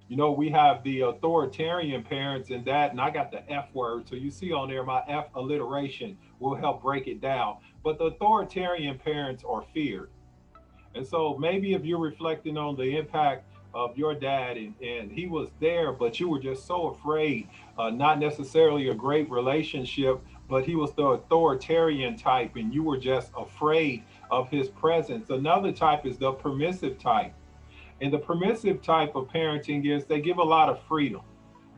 You know, we have the authoritarian parents and that, and I got the F word. So you see on there, my F alliteration will help break it down. But the authoritarian parents are feared. And so maybe if you're reflecting on the impact of your dad and he was there, but you were just so afraid, not necessarily a great relationship, but he was the authoritarian type and you were just afraid of his presence. Another type is the permissive type. And the permissive type of parenting is they give a lot of freedom.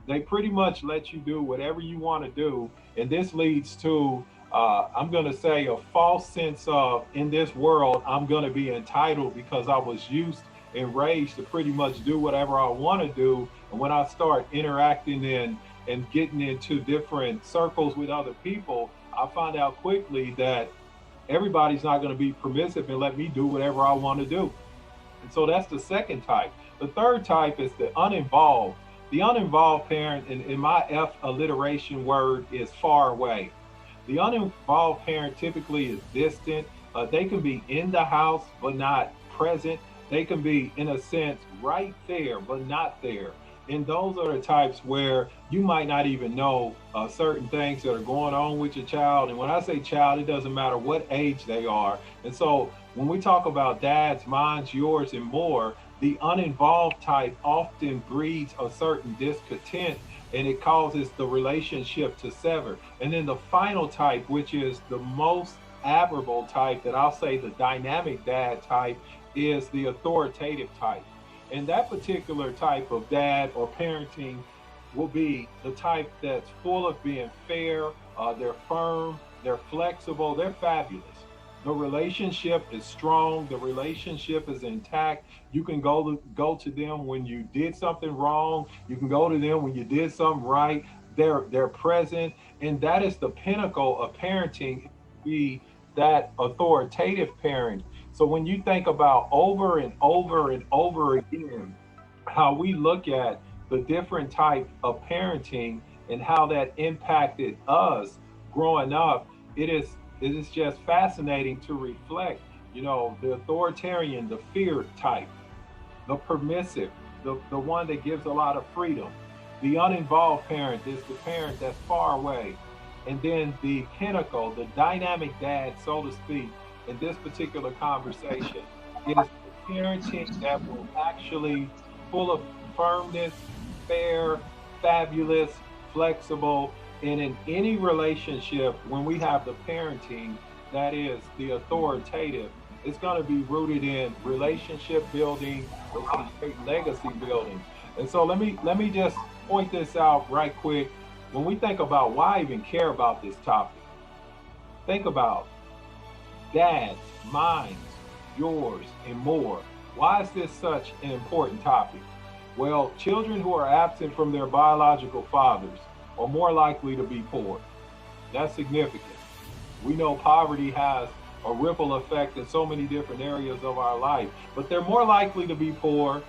They pretty much let you do whatever you want to do. And this leads to, I'm going to say, a false sense of, in this world, I'm going to be entitled because I was used and raised to pretty much do whatever I want to do. And when I start interacting and getting into different circles with other people, I find out quickly that everybody's not going to be permissive and let me do whatever I want to do. And so that's the second type. The third type is the uninvolved. The uninvolved parent, in my F alliteration word, is far away. The uninvolved parent typically is distant. They can be in the house, but not present. They can be, in a sense, right there, but not there. And those are the types where you might not even know certain things that are going on with your child. And when I say child, it doesn't matter what age they are. And so when we talk about dads, minds, yours, and more, the uninvolved type often breeds a certain discontent and it causes the relationship to sever. And then the final type, which is the most admirable type, that I'll say the dynamic dad type, is the authoritative type. And that particular type of dad or parenting will be the type that's full of being fair, they're firm, they're flexible, they're fabulous. The relationship is strong, the relationship is intact. You can go to them when you did something wrong, you can go to them when you did something right. They're present, and that is the pinnacle of parenting, be that authoritative parent. So when you think about over and over and over again how we look at the different type of parenting and how that impacted us growing up, it is just fascinating to reflect. You know, the authoritarian, the fear type, the permissive, the one that gives a lot of freedom. The uninvolved parent is the parent that's far away. And then the pinnacle, the dynamic dad, so to speak, in this particular conversation is the parenting that will actually full of firmness, fair, fabulous, flexible, and in any relationship, when we have the parenting that is the authoritative, it's going to be rooted in relationship building, it's going to create legacy building. And so let me just point this out right quick. When we think about why I even care about this topic, think about dads, minds, yours, and more. Why is this such an important topic? Well, children who are absent from their biological fathers are more likely to be poor. That's significant. We know poverty has a ripple effect in so many different areas of our life, but they're more likely to be poor,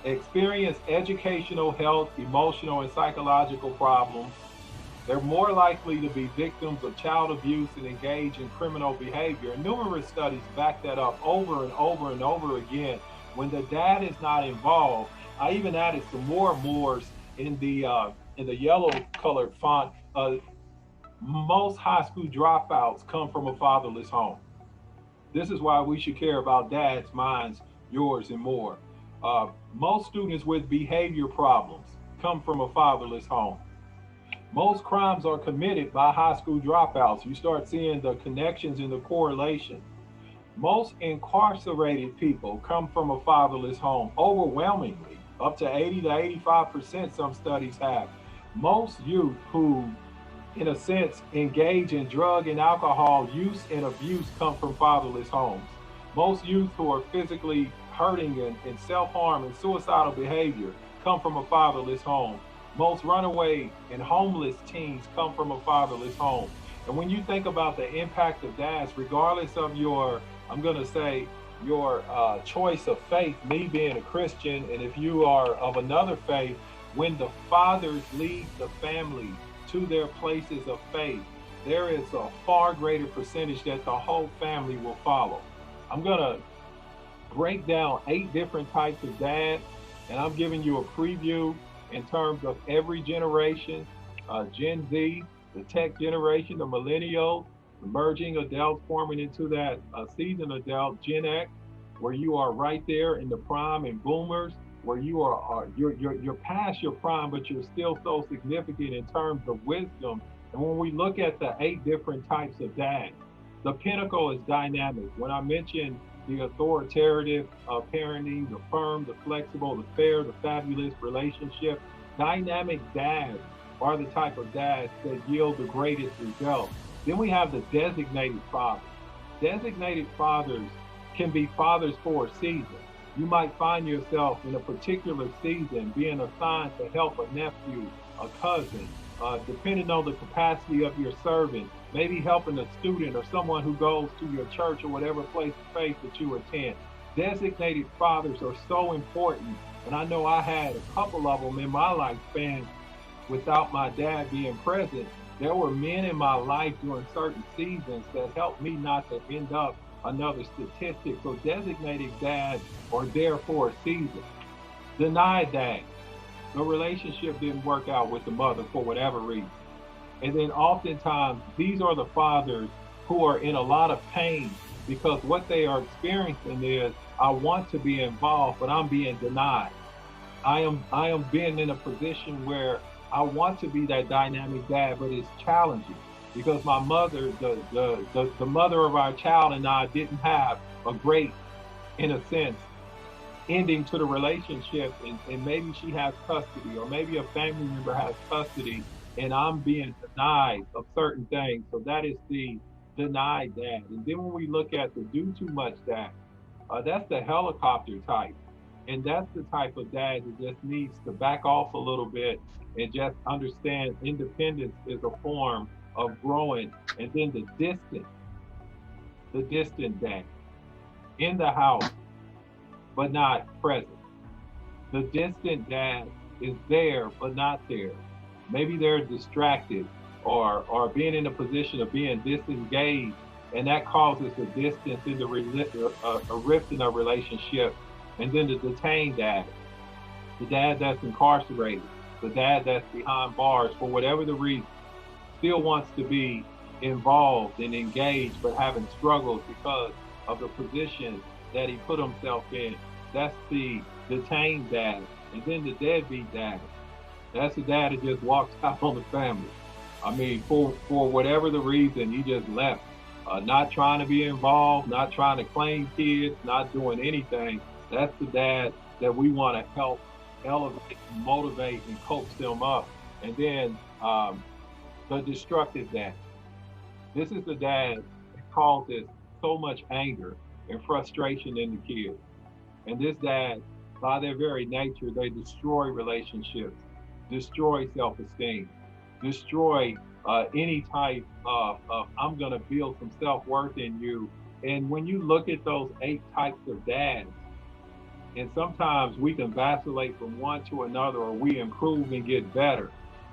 experience educational, health, emotional, and psychological problems. They're more likely to be victims of child abuse and engage in criminal behavior. And numerous studies back that up over and over and over again. When the dad is not involved, I even added some more mores in the yellow colored font. Most high school dropouts come from a fatherless home. This is why we should care about dads, minds, yours, and more. Most students with behavior problems come from a fatherless home. Most crimes are committed by high school dropouts. You start seeing the connections and the correlation. Most incarcerated people come from a fatherless home, overwhelmingly, up to 80 to 85%, some studies have. Most youth who, in a sense, engage in drug and alcohol use and abuse come from fatherless homes. Most youth who are physically hurting and self harm and suicidal behavior come from a fatherless home. Most runaway and homeless teens come from a fatherless home. And when you think about the impact of dads, regardless of your, I'm going to say, your choice of faith, me being a Christian, and if you are of another faith, when the fathers lead the family to their places of faith, there is a far greater percentage that the whole family will follow. I'm going to break down 8 different types of dad, And I'm giving you a preview in terms of every generation, Gen Z, the tech generation, the millennials, emerging adults forming into that seasoned adult, Gen X, where you are right there in the prime, and boomers, where you're past your prime, but you're still so significant in terms of wisdom. And when we look at the 8 different types of dads, the pinnacle is dynamic. When I mentioned the authoritative parenting, the firm, the flexible, the fair, the fabulous relationship, dynamic dads are the type of dads that yield the greatest results. Then we have the designated fathers. Designated fathers can be fathers for a season. You might find yourself in a particular season being assigned to help a nephew, a cousin, depending on the capacity of your servant, maybe helping a student or someone who goes to your church or whatever place of faith that you attend. Designated fathers are so important. And I know I had a couple of them in my lifespan without my dad being present. There were men in my life during certain seasons that helped me not to end up another statistic. So designated dads are there for a season. Denied dad. The relationship didn't work out with the mother for whatever reason. And then oftentimes, these are the fathers who are in a lot of pain because what they are experiencing is, I want to be involved, but I'm being denied. I am being in a position where I want to be that dynamic dad, but it's challenging because my mother, the mother of our child, and I didn't have a great, in a sense, ending to the relationship, and maybe she has custody, or maybe a family member has custody, and I'm being denied of certain things. So that is the denied dad. And then when we look at the do too much dad, that's the helicopter type. And that's the type of dad that just needs to back off a little bit and just understand independence is a form of growing. And then the distant dad in the house, but not present. The distant dad is there, but not there. Maybe they're distracted or being in a position of being disengaged, and that causes a distance in the a rift in a relationship. And then the detained dad, the dad that's incarcerated, the dad that's behind bars for whatever the reason, still wants to be involved and engaged, but having struggles because of the position that he put himself in. That's the detained dad. And then the deadbeat dad. That's the dad that just walks out on the family. I mean, for whatever the reason, he just left. Not trying to be involved, not trying to claim kids, not doing anything. That's the dad that we want to help elevate, motivate, and coach them up. And then the destructive dad. This is the dad that causes so much anger and frustration in the kids. And this dad, by their very nature, they destroy relationships, destroy self-esteem, destroy any type of I'm going to build some self-worth in you. And when you look at those 8 types of dads, and sometimes we can vacillate from one to another, or we improve and get better.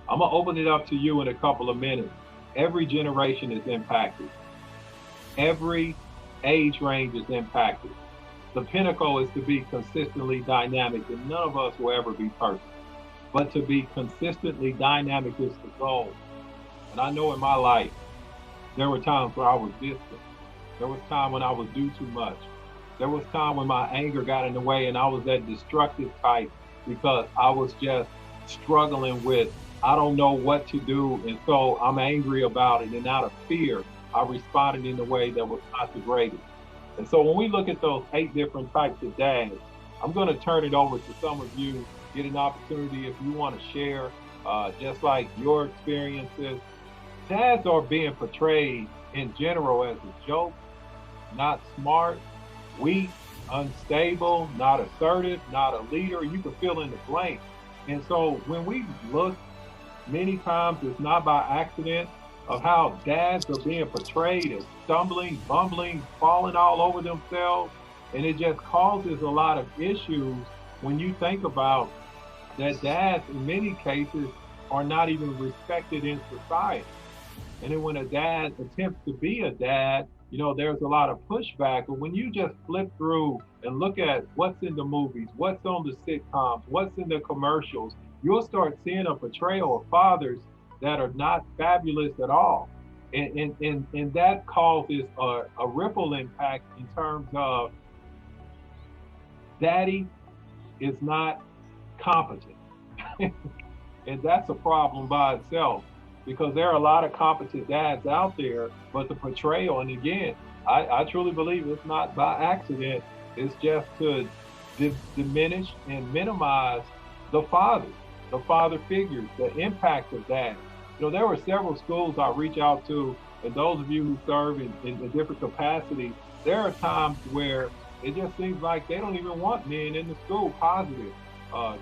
I'm going to open it up to you in a couple of minutes. Every generation is impacted. Every age range is impacted. The pinnacle is to be consistently dynamic, and none of us will ever be perfect. But to be consistently dynamic is the goal. And I know in my life, there were times where I was distant. There was time when I would do too much. There was time when my anger got in the way and I was that destructive type because I was just struggling with, I don't know what to do. And so I'm angry about it. And out of fear, I responded in a way that was not the greatest. And so when we look at those 8 different types of dads, I'm going to turn it over to some of you, get an opportunity if you want to share, just like your experiences. Dads are being portrayed in general as a joke, not smart, weak, unstable, not assertive, not a leader. You can fill in the blank. And so when we look, many times it's not by accident of how dads are being portrayed as stumbling, bumbling, falling all over themselves. And it just causes a lot of issues when you think about that dads in many cases are not even respected in society. And then when a dad attempts to be a dad, there's a lot of pushback. But when you just flip through and look at what's in the movies, what's on the sitcoms, what's in the commercials, you'll start seeing a portrayal of fathers that are not fabulous at all. And that causes a ripple impact in terms of daddy is not competent. And that's a problem by itself because there are a lot of competent dads out there, but the portrayal, and again, I truly believe it's not by accident, it's just to diminish and minimize the fathers, the father figures, the impact of that. There were several schools I reach out to, and those of you who serve in different capacities, there are times where it just seems like they don't even want men in the school, positive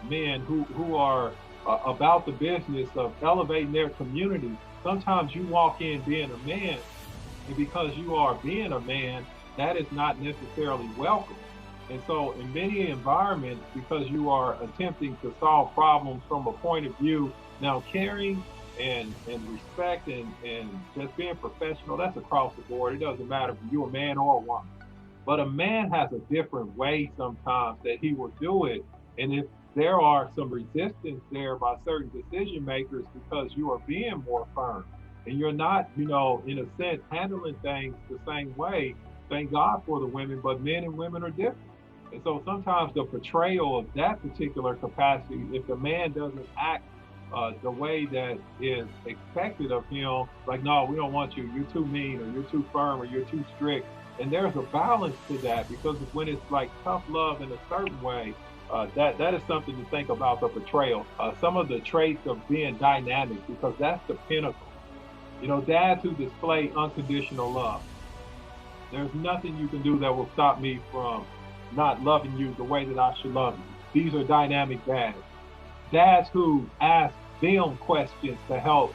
men who are about the business of elevating their community. Sometimes you walk in being a man, and because you are being a man, that is not necessarily welcome. And so in many environments, because you are attempting to solve problems from a point of view, now caring and respect and just being professional, that's across the board. It doesn't matter if you're a man or a woman. But a man has a different way sometimes that he will do it. And if there are some resistance there by certain decision makers because you are being more firm and you're not, in a sense, handling things the same way, thank God for the women, but men and women are different. And so sometimes the portrayal of that particular capacity, if the man doesn't act the way that is expected of him, like, no, we don't want you, you're too mean, or you're too firm, or you're too strict. And there's a balance to that because when it's like tough love in a certain way, that is something to think about the portrayal. Some of the traits of being dynamic, because that's the pinnacle. Dads who display unconditional love. There's nothing you can do that will stop me from not loving you the way that I should love you. These are dynamic dads. Dads who ask them questions to help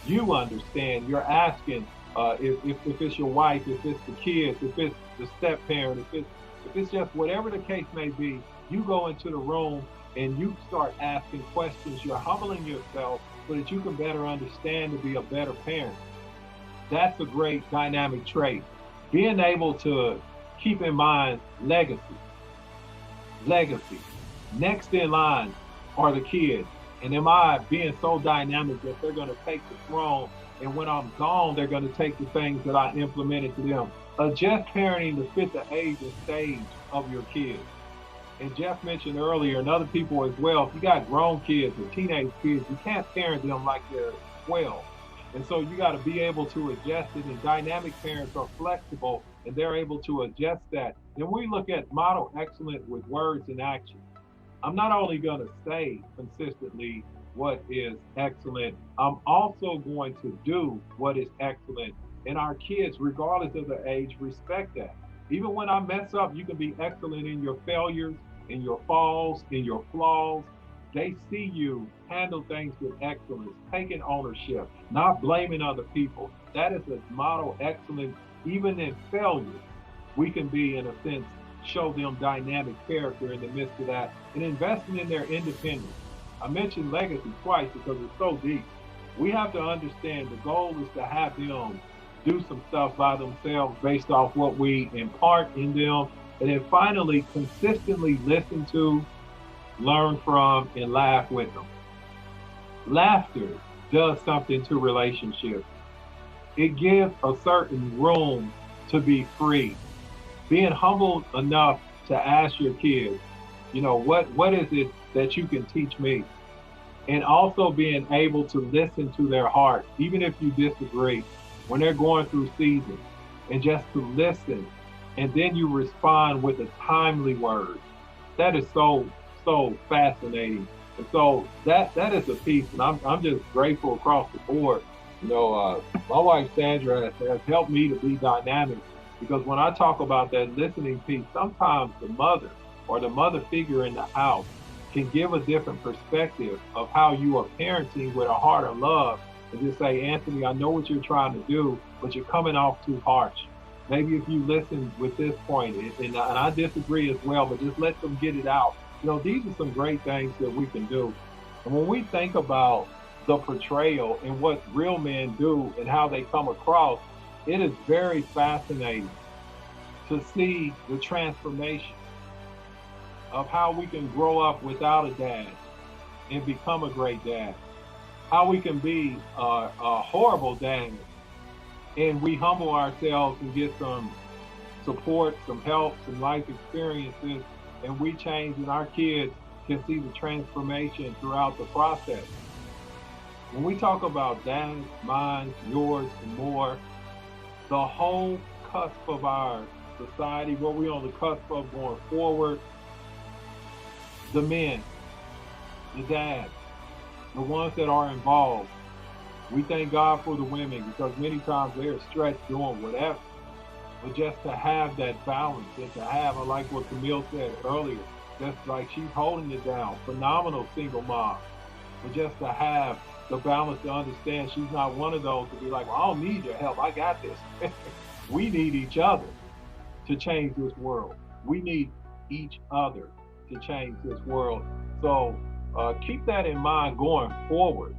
you understand. You're asking if it's your wife, if it's the kids, if it's the step parent, if it's just whatever the case may be, you go into the room and you start asking questions. You're humbling yourself so that you can better understand to be a better parent. That's a great dynamic trait. Being able to keep in mind legacy. Next in line are the kids. And am I being so dynamic that they're going to take the throne, and when I'm gone, they're going to take the things that I implemented to them? Adjust parenting to fit the age and stage of your kids. And Jeff mentioned earlier, and other people as well, if you got grown kids or teenage kids, you can't parent them like they're 12. And so you got to be able to adjust it, and dynamic parents are flexible, and they're able to adjust that. Then we look at model excellence with words and action. I'm not only going to say consistently what is excellent, I'm also going to do what is excellent. And our kids, regardless of their age, respect that. Even when I mess up, you can be excellent in your failures, in your falls, in your flaws. They see you handle things with excellence, taking ownership, not blaming other people. That is a model excellence. Even in failure, we can be, in a sense, show them dynamic character in the midst of that, and investing in their independence. I mentioned legacy twice because it's so deep. We have to understand the goal is to have them do some stuff by themselves based off what we impart in them, and then finally consistently listen to, learn from, and laugh with them. Laughter does something to relationships. It gives a certain room to be free. Being humble enough to ask your kids, what is it that you can teach me? And also being able to listen to their heart, even if you disagree, when they're going through seasons, and just to listen. And then you respond with a timely word. That is so fascinating. And so that is a piece, and I'm just grateful across the board. My wife Sandra has helped me to be dynamic, because when I talk about that listening piece, sometimes the mother or the mother figure in the house can give a different perspective of how you are parenting with a heart of love, and just say, Anthony, I know what you're trying to do, but you're coming off too harsh. Maybe if you listen with this point, and I disagree as well, but just let them get it out. These are some great things that we can do. And when we think about the portrayal and what real men do and how they come across, It is very fascinating to see the transformation of how we can grow up without a dad and become a great dad. How we can be a horrible dad and we humble ourselves and get some support, some help, some life experiences, and we change, and our kids can see the transformation throughout the process. When we talk about dads, mine, yours, and more, the whole cusp of our society, what we're on the cusp of going forward, the men, the dads, the ones that are involved, we thank God for the women because many times they're stretched doing whatever. But just to have that balance and to have, I like what Camille said earlier, just like she's holding it down, phenomenal single mom. But just to have the balance to understand she's not one of those to be like, well, I don't need your help, I got this. We need each other to change this world. We need each other to change this world. So keep that in mind going forward.